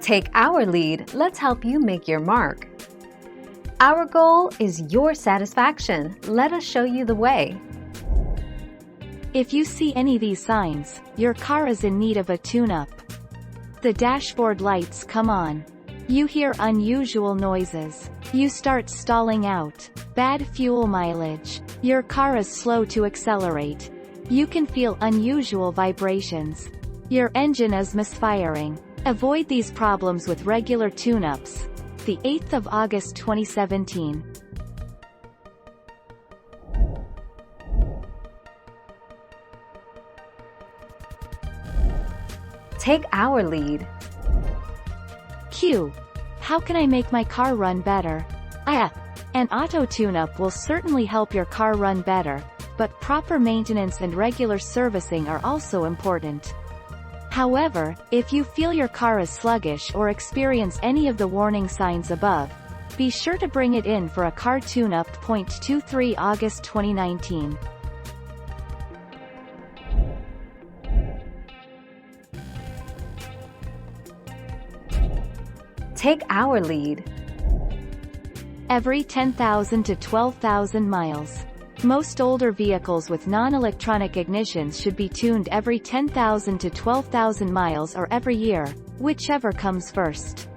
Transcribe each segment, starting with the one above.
Take our lead, let's help you make your mark. Our goal is your satisfaction. Let us show you the way. If you see any of these signs, your car is in need of a tune-up. The dashboard lights come on. You hear unusual noises. You start stalling out. Bad fuel mileage. Your car is slow to accelerate. You can feel unusual vibrations. Your engine is misfiring. Avoid these problems with regular tune-ups. The 8th of August 2017. Take our lead. Q. How can I make my car run better? An auto tune-up will certainly help your car run better, but proper maintenance and regular servicing are also important. However, if you feel your car is sluggish or experience any of the warning signs above, be sure to bring it in for a car tune-up. 23 August 2019. Take our lead. Every 10,000 to 12,000 miles. Most older vehicles with non-electronic ignitions should be tuned every 10,000 to 12,000 miles or every year, whichever comes first.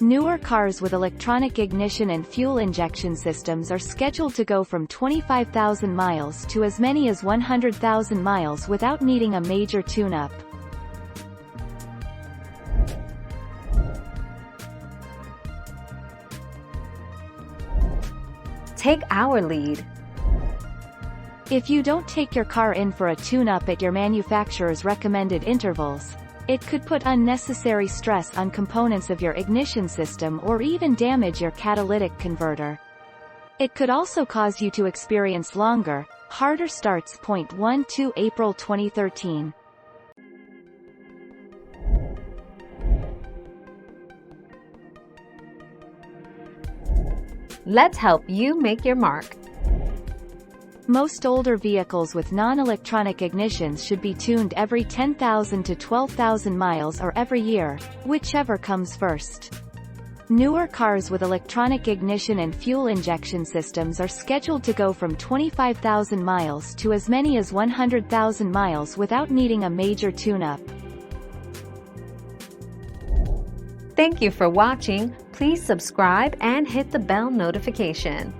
Newer cars with electronic ignition and fuel injection systems are scheduled to go from 25,000 miles to as many as 100,000 miles without needing a major tune-up. Take our lead. If you don't take your car in for a tune-up at your manufacturer's recommended intervals, it could put unnecessary stress on components of your ignition system or even damage your catalytic converter. It could also cause you to experience longer, harder starts. 12 April 2013. Let's help you make your mark. Most older vehicles with non-electronic ignitions should be tuned every 10,000 to 12,000 miles or every year, whichever comes first. Newer cars with electronic ignition and fuel injection systems are scheduled to go from 25,000 miles to as many as 100,000 miles without needing a major tune-up. Thank you for watching. Please subscribe and hit the bell notification.